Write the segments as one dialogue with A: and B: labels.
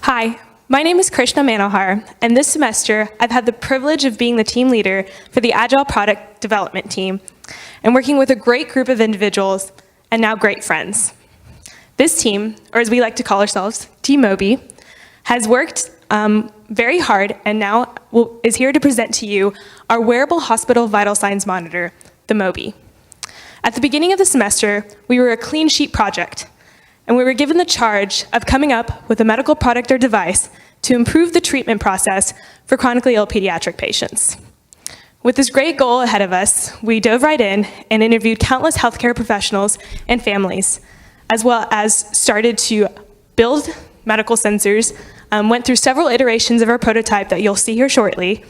A: Hi, my name is Krishna Manohar, and this semester I've had the privilege of being the team leader for the Agile Product Development team and working with a great group of individuals and now great friends. This team, or as we like to call ourselves, Team Mobi, has worked very hard and now is here to present to you our wearable hospital vital signs monitor, the mobi. At the beginning of the semester, we were a clean sheet project, and we were given the charge of coming up with a medical product or device to improve the treatment process for chronically ill pediatric patients. With this great goal ahead of us, we dove right in and interviewed countless healthcare professionals and families, as well as started to build medical sensors, went through several iterations of our prototype that you'll see here shortly.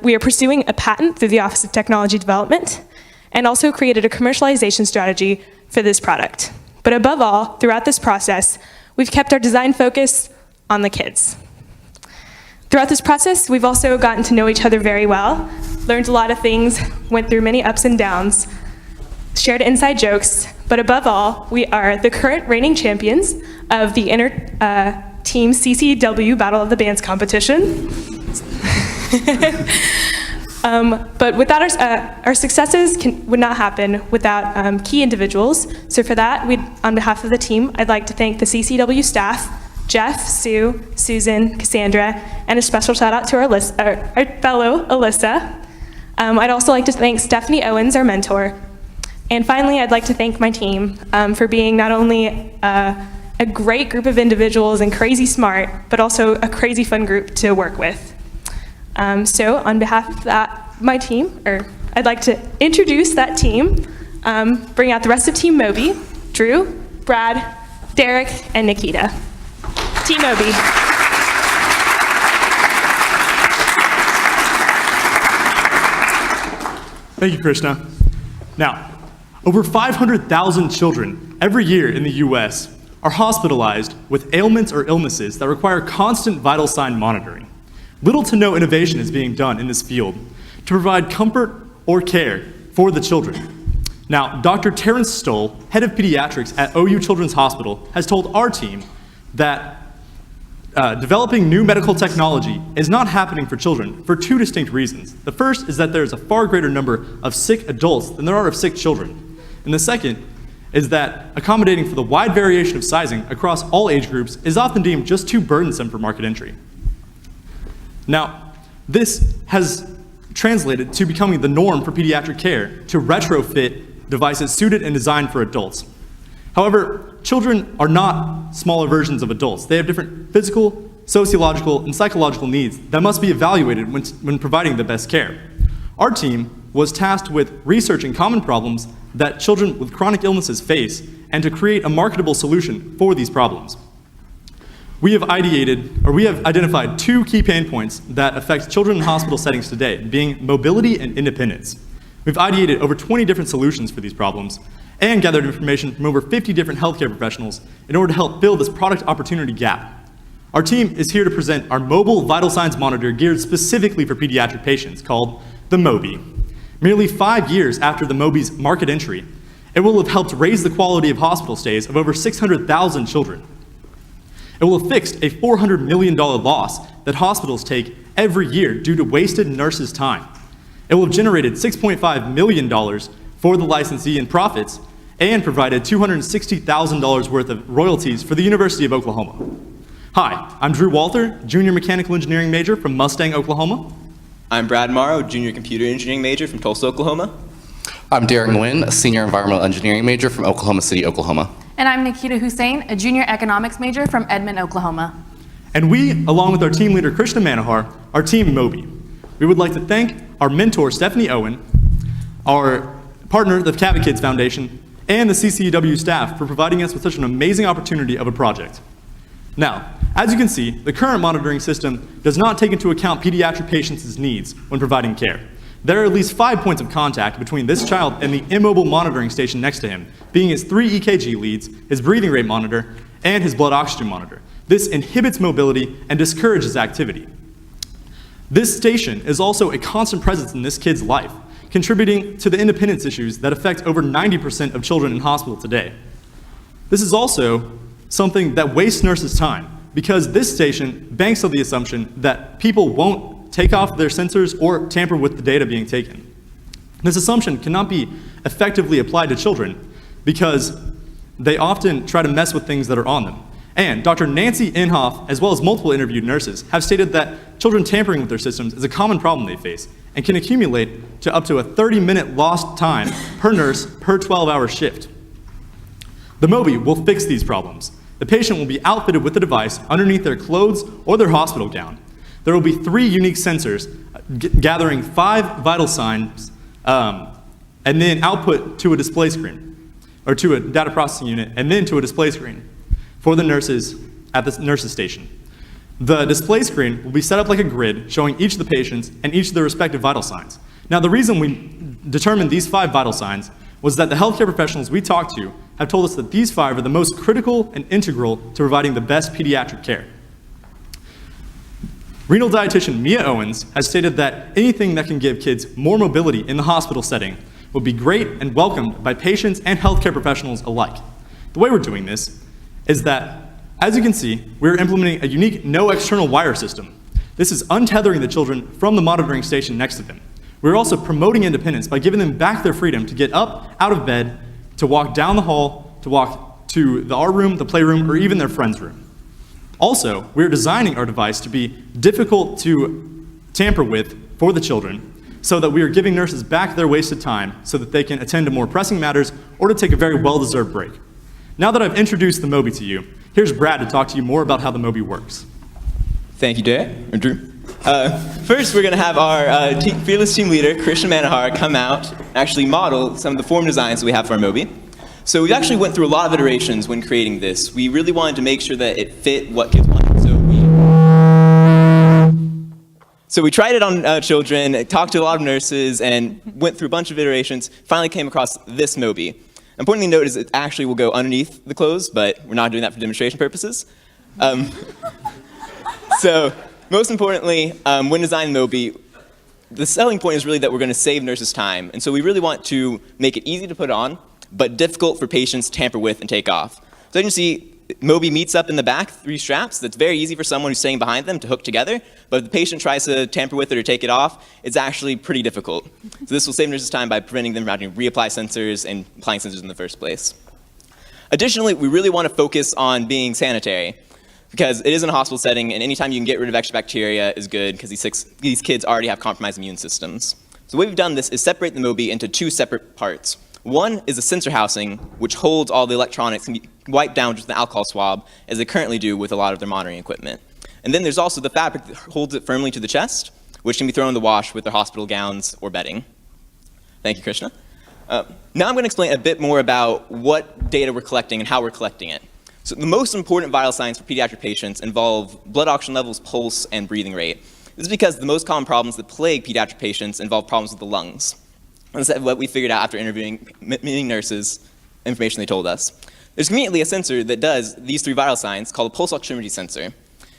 A: We are pursuing a patent through the Office of Technology Development, and also created a commercialization strategy for this product. But above all, throughout this process, we've kept our design focus on the kids. Throughout this process, we've also gotten to know each other very well, learned a lot of things, went through many ups and downs, shared inside jokes, but above all, we are the current reigning champions of the inter-team I-CCEW Battle of the Bands competition. But without our successes would not happen without key individuals. So for that, on behalf of the team, I'd like to thank the CCW staff, Jeff, Sue, Susan, Cassandra, and a special shout out to our fellow Alyssa. I'd also like to thank Stephanie Owens, our mentor. And finally, I'd like to thank my team for being not only a great group of individuals and crazy smart, but also a crazy fun group to work with. So on behalf of my team, I'd like to introduce that team, bring out the rest of Team Mobi, Drew, Brad, Derrick, and Nikita. Team Mobi.
B: Thank you, Krishna. Now, over 500,000 children every year in the US are hospitalized with ailments or illnesses that require constant vital sign monitoring. Little to no innovation is being done in this field to provide comfort or care for the children. Now, Dr. Terrence Stoll, head of pediatrics at OU Children's Hospital, has told our team that developing new medical technology is not happening for children for two distinct reasons. The first is that there's a far greater number of sick adults than there are of sick children. And the second is that accommodating for the wide variation of sizing across all age groups is often deemed just too burdensome for market entry. Now, this has translated to becoming the norm for pediatric care to retrofit devices suited and designed for adults. However, children are not smaller versions of adults. They have different physical, sociological, and psychological needs that must be evaluated when providing the best care. Our team was tasked with researching common problems that children with chronic illnesses face and to create a marketable solution for these problems. We have identified two key pain points that affect children in hospital settings today, being mobility and independence. We've ideated over 20 different solutions for these problems and gathered information from over 50 different healthcare professionals in order to help fill this product opportunity gap. Our team is here to present our mobile vital signs monitor geared specifically for pediatric patients called the Mobi. Merely 5 years after the Mobi's market entry, it will have helped raise the quality of hospital stays of over 600,000 children. It will have fixed a $400 million loss that hospitals take every year due to wasted nurses' time. It will have generated $6.5 million for the licensee in profits and provided $260,000 worth of royalties for the University of Oklahoma. Hi, I'm Drew Walther, junior mechanical engineering major from Mustang, Oklahoma.
C: I'm Brad Morrow, junior computer engineering major from Tulsa, Oklahoma.
D: I'm Derrick Nguyen, a senior environmental engineering major from Oklahoma City, Oklahoma.
E: And I'm Nikita Hussain, a junior economics major from Edmond, Oklahoma.
B: And we, along with our team leader, Krishna Manohar, are Team Mobi. We would like to thank our mentor, Stephanie Owen, our partner, the Cabot Kids Foundation, and the CCEW staff for providing us with such an amazing opportunity of a project. Now, as you can see, the current monitoring system does not take into account pediatric patients' needs when providing care. There are at least 5 points of contact between this child and the immobile monitoring station next to him, being his 3 EKG leads, his breathing rate monitor, and his blood oxygen monitor. This inhibits mobility and discourages activity. This station is also a constant presence in this kid's life, contributing to the independence issues that affect over 90% of children in hospital today. This is also something that wastes nurses' time. because this station banks on the assumption that people won't take off their sensors or tamper with the data being taken. This assumption cannot be effectively applied to children because they often try to mess with things that are on them. And Dr. Nancy Inhofe, as well as multiple interviewed nurses, have stated that children tampering with their systems is a common problem they face and can accumulate to up to a 30-minute lost time per nurse per 12-hour shift. The mobi will fix these problems. The patient will be outfitted with the device underneath their clothes or their hospital gown. There will be 3 unique sensors gathering 5 vital signs and then output to a display screen, or to a data processing unit, and then to a display screen for the nurses at the nurses station. The display screen will be set up like a grid showing each of the patients and each of their respective vital signs. Now, the reason we determined these 5 vital signs was that the healthcare professionals we talked to have told us that these 5 are the most critical and integral to providing the best pediatric care. Renal dietitian Mia Owens has stated that anything that can give kids more mobility in the hospital setting will be great and welcomed by patients and healthcare professionals alike. The way we're doing this is that, as you can see, we're implementing a unique no external wire system. This is untethering the children from the monitoring station next to them. We're also promoting independence by giving them back their freedom to get up out of bed, to walk down the hall, to walk to the art room, the playroom, or even their friend's room. Also, we're designing our device to be difficult to tamper with for the children so that we are giving nurses back their wasted time so that they can attend to more pressing matters or to take a very well-deserved break. Now that I've introduced the mobi to you, here's Brad to talk to you more about how the mobi works.
C: Thank you, Drew. First, we're going to have our fearless team leader, Krishna Manohar, come out and actually model some of the form designs that we have for our mobi. So we actually went through a lot of iterations when creating this. We really wanted to make sure that it fit what kids wanted. So we tried it on children, talked to a lot of nurses, and went through a bunch of iterations, finally came across this mobi. Importantly note is it actually will go underneath the clothes, but we're not doing that for demonstration purposes. So most importantly, when designing mobi, the selling point is really that we're going to save nurses time. And so we really want to make it easy to put on, but difficult for patients to tamper with and take off. So you can see mobi meets up in the back, 3 straps. That's very easy for someone who's sitting behind them to hook together. But if the patient tries to tamper with it or take it off, it's actually pretty difficult. So this will save nurses time by preventing them from having to reapply sensors and applying sensors in the first place. Additionally, we really want to focus on being sanitary, because it is in a hospital setting, and anytime you can get rid of extra bacteria is good, because these kids already have compromised immune systems. So the way we've done this is separate the mobi into 2 separate parts. One is a sensor housing, which holds all the electronics and can be wiped down with an alcohol swab, as they currently do with a lot of their monitoring equipment. And then there's also the fabric that holds it firmly to the chest, which can be thrown in the wash with their hospital gowns or bedding. Thank you, Krishna. Now I'm going to explain a bit more about what data we're collecting and how we're collecting it. So the most important vital signs for pediatric patients involve blood oxygen levels, pulse, and breathing rate. This is because the most common problems that plague pediatric patients involve problems with the lungs. And that's what we figured out after interviewing many nurses, information they told us. There's conveniently a sensor that does these 3 vital signs called a pulse oximetry sensor. And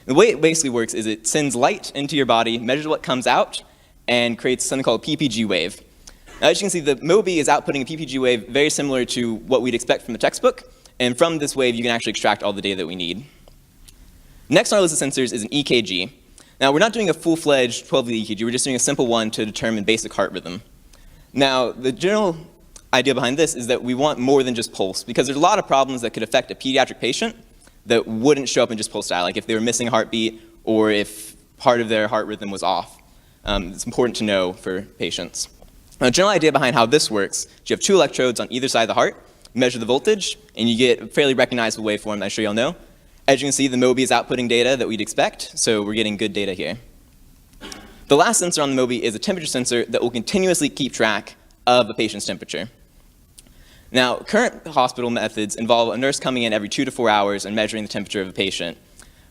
C: the way it basically works is it sends light into your body, measures what comes out, and creates something called a PPG wave. Now, as you can see, the mobi is outputting a PPG wave very similar to what we'd expect from the textbook. And from this wave, you can actually extract all the data that we need. Next on our list of sensors is an EKG. Now, we're not doing a full-fledged 12-lead EKG. We're just doing a simple one to determine basic heart rhythm. Now, the general idea behind this is that we want more than just pulse, because there's a lot of problems that could affect a pediatric patient that wouldn't show up in just pulse data, like if they were missing a heartbeat or if part of their heart rhythm was off. It's important to know for patients. Now, the general idea behind how this works is you have 2 electrodes on either side of the heart, you measure the voltage, and you get a fairly recognizable waveform that I'm sure you all know. As you can see, the mobi is outputting data that we'd expect, so we're getting good data here. The last sensor on the mobi is a temperature sensor that will continuously keep track of a patient's temperature. Now, current hospital methods involve a nurse coming in every 2 to 4 hours and measuring the temperature of a patient.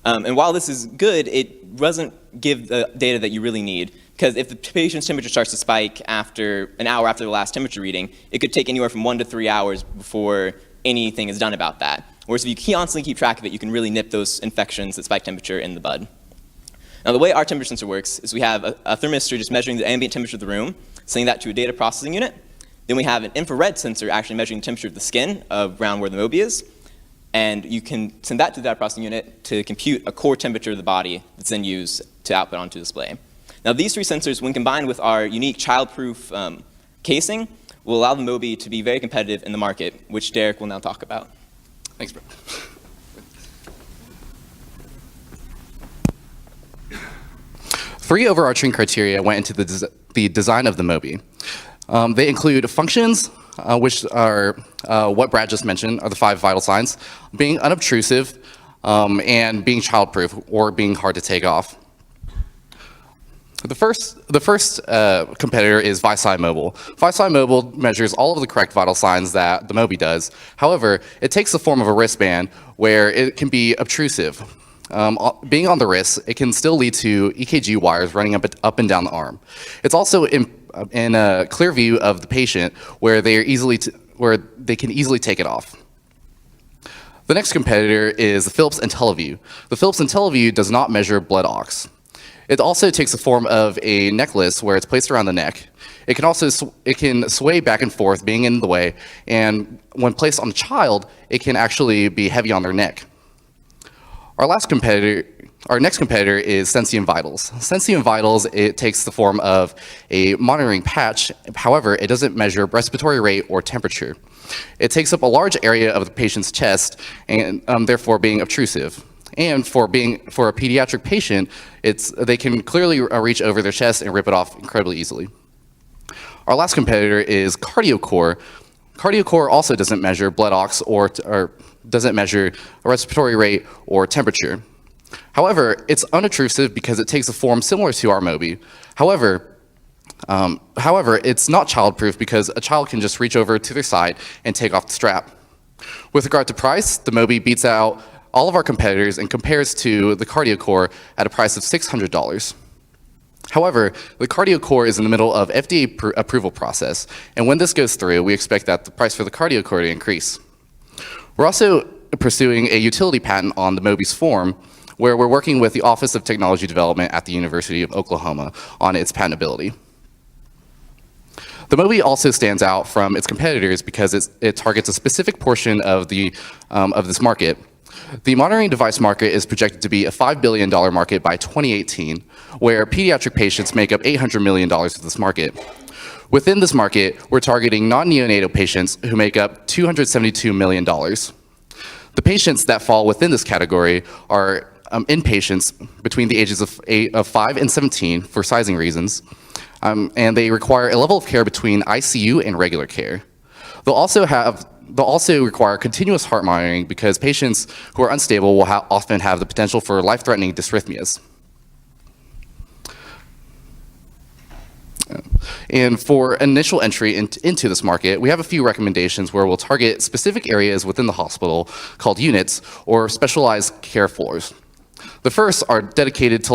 C: And while this is good, it doesn't give the data that you really need, because if the patient's temperature starts to spike after an hour after the last temperature reading, it could take anywhere from 1 to 3 hours before anything is done about that. Whereas if you constantly keep track of it, you can really nip those infections that spike temperature in the bud. Now, the way our temperature sensor works is we have a thermistor just measuring the ambient temperature of the room, sending that to a data processing unit. Then we have an infrared sensor actually measuring the temperature of the skin around where the mobi is. and you can send that to the data processing unit to compute a core temperature of the body that's then used to output onto display. Now, these three sensors, when combined with our unique child-proof casing, will allow the mobi to be very competitive in the market, which Derrick will now talk about.
D: Thanks, Brad. 3 overarching criteria went into the design of the mobi. They include functions, which are what Brad just mentioned, are the 5 vital signs, being unobtrusive, and being childproof or being hard to take off. The first competitor is ViSci Mobile. ViSci Mobile measures all of the correct vital signs that the mobi does. However, it takes the form of a wristband where it can be obtrusive. Being on the wrist, it can still lead to EKG wires running up and down the arm. It's also in a clear view of the patient where they can easily take it off. The next competitor is the Philips IntelliVue. The Philips IntelliVue does not measure blood ox. It also takes the form of a necklace where it's placed around the neck. It can sway back and forth, being in the way, and when placed on a child, it can actually be heavy on their neck. Our next competitor is Sensium Vitals. Sensium Vitals, it takes the form of a monitoring patch. However, it doesn't measure respiratory rate or temperature. It takes up a large area of the patient's chest, and therefore being obtrusive. And for a pediatric patient, they can clearly reach over their chest and rip it off incredibly easily. Our last competitor is CardioCore. CardioCore also doesn't measure blood ox or doesn't measure respiratory rate or temperature. However, it's unobtrusive because it takes a form similar to our mobi. However, it's not childproof because a child can just reach over to their side and take off the strap. With regard to price, the mobi beats out all of our competitors and compares to the CardioCore at a price of $600. However, the CardioCore is in the middle of FDA approval process, and when this goes through, we expect that the price for the CardioCore to increase. We're also pursuing a utility patent on the mobi's form, where we're working with the Office of Technology Development at the University of Oklahoma on its patentability. The mobi also stands out from its competitors because it targets a specific portion of this market. The monitoring device market is projected to be a $5 billion market by 2018, where pediatric patients make up $800 million of this market. Within this market, we're targeting non-neonatal patients who make up $272 million. The patients that fall within this category are inpatients between the ages of 5 and 17 for sizing reasons, and they require a level of care between ICU and regular care. They'll also require continuous heart monitoring because patients who are unstable will often have the potential for life-threatening dysrhythmias. And for initial entry into this market, we have a few recommendations where we'll target specific areas within the hospital called units or specialized care floors. The first are dedicated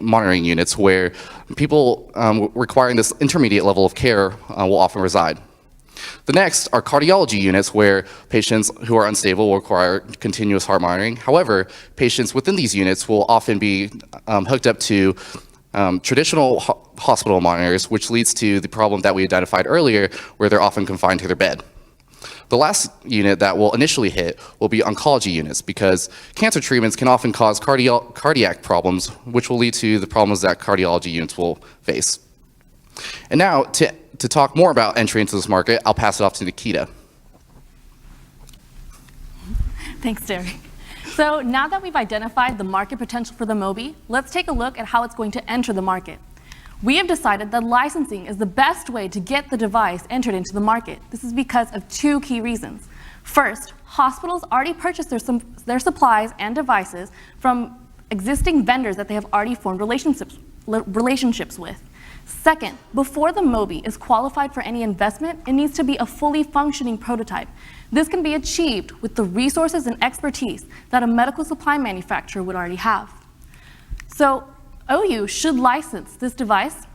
D: monitoring units where people requiring this intermediate level of care will often reside. The next are cardiology units where patients who are unstable will require continuous heart monitoring. However, patients within these units will often be hooked up to traditional hospital monitors, which leads to the problem that we identified earlier, where they're often confined to their bed. The last unit that we'll initially hit will be oncology units, because cancer treatments can often cause cardiac problems, which will lead to the problems that cardiology units will face. And now, to talk more about entry into this market, I'll pass it off to Nikita.
E: Thanks, Derrick. So now that we've identified the market potential for the mobi, let's take a look at how it's going to enter the market. We have decided that licensing is the best way to get the device entered into the market. This is because of 2 key reasons. First, hospitals already purchase their supplies and devices from existing vendors that they have already formed relationships with. Second, before the mobi is qualified for any investment, it needs to be a fully functioning prototype. This can be achieved with the resources and expertise that a medical supply manufacturer would already have. So OU should license this device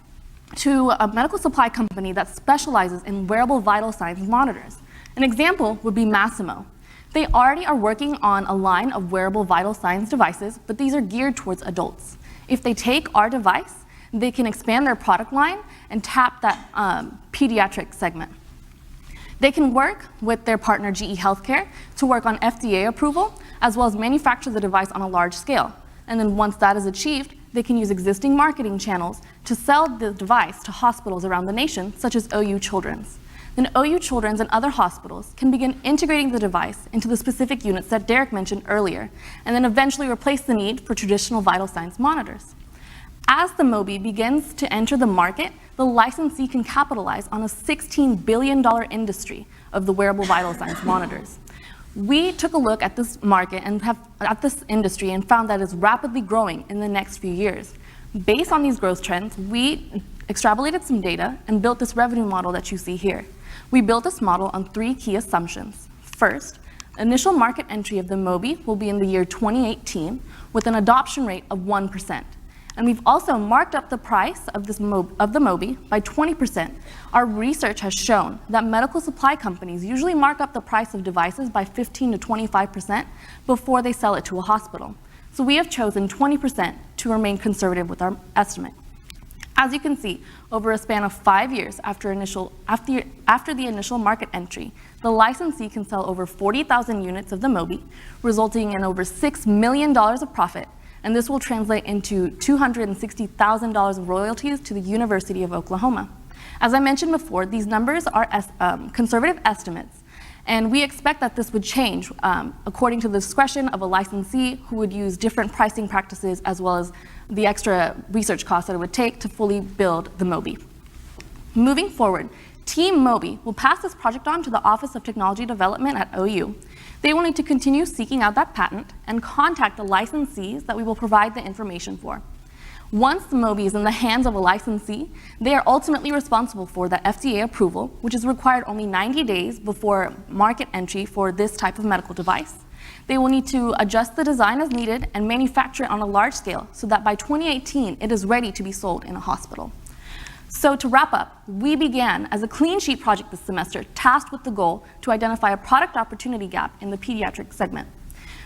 E: to a medical supply company that specializes in wearable vital signs monitors. An example would be Masimo. They already are working on a line of wearable vital signs devices, but these are geared towards adults. If they take our device, they can expand their product line and tap that pediatric segment. They can work with their partner GE Healthcare to work on FDA approval, as well as manufacture the device on a large scale. And then once that is achieved, they can use existing marketing channels to sell the device to hospitals around the nation, such as OU Children's. Then OU Children's and other hospitals can begin integrating the device into the specific units that Derrick mentioned earlier, and then eventually replace the need for traditional vital signs monitors. As the mobi begins to enter the market, the licensee can capitalize on a $16 billion industry of the wearable vital signs monitors. We took a look at this market and at this industry and found that it's rapidly growing in the next few years. Based on these growth trends, we extrapolated some data and built this revenue model that you see here. We built this model on 3 key assumptions. First, initial market entry of the mobi will be in the year 2018 with an adoption rate of 1%. And we've also marked up the price of the mobi by 20%. Our research has shown that medical supply companies usually mark up the price of devices by 15 to 25% before they sell it to a hospital. So we have chosen 20% to remain conservative with our estimate. As you can see, over a span of 5 years after the initial market entry, the licensee can sell over 40,000 units of the mobi, resulting in over $6 million of profit, and this will translate into $260,000 of royalties to the University of Oklahoma. As I mentioned before, these numbers are conservative estimates, and we expect that this would change according to the discretion of a licensee who would use different pricing practices as well as the extra research costs that it would take to fully build the mobi. Moving forward, Team Mobi will pass this project on to the Office of Technology Development at OU. They will need to continue seeking out that patent and contact the licensees that we will provide the information for. Once the mobi is in the hands of a licensee, they are ultimately responsible for the FDA approval, which is required only 90 days before market entry for this type of medical device. They will need to adjust the design as needed and manufacture it on a large scale so that by 2018 it is ready to be sold in a hospital. So to wrap up, we began as a clean sheet project this semester, tasked with the goal to identify a product opportunity gap in the pediatric segment.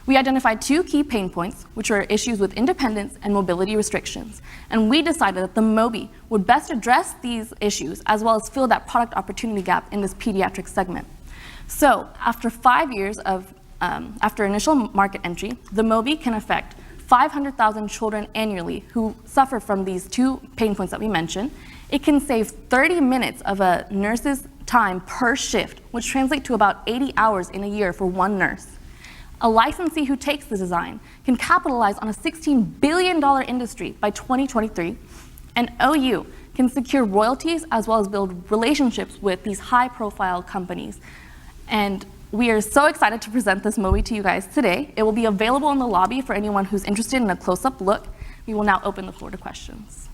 E: We identified 2 key pain points, which are issues with independence and mobility restrictions. And we decided that the mobi would best address these issues as well as fill that product opportunity gap in this pediatric segment. So after 5 years after initial market entry, the mobi can affect 500,000 children annually who suffer from these 2 pain points that we mentioned. It can save 30 minutes of a nurse's time per shift, which translates to about 80 hours in a year for one nurse. A licensee who takes the design can capitalize on a $16 billion industry by 2023, and OU can secure royalties as well as build relationships with these high-profile companies. And we are so excited to present this mobi to you guys today. It will be available in the lobby for anyone who's interested in a close-up look. We will now open the floor to questions.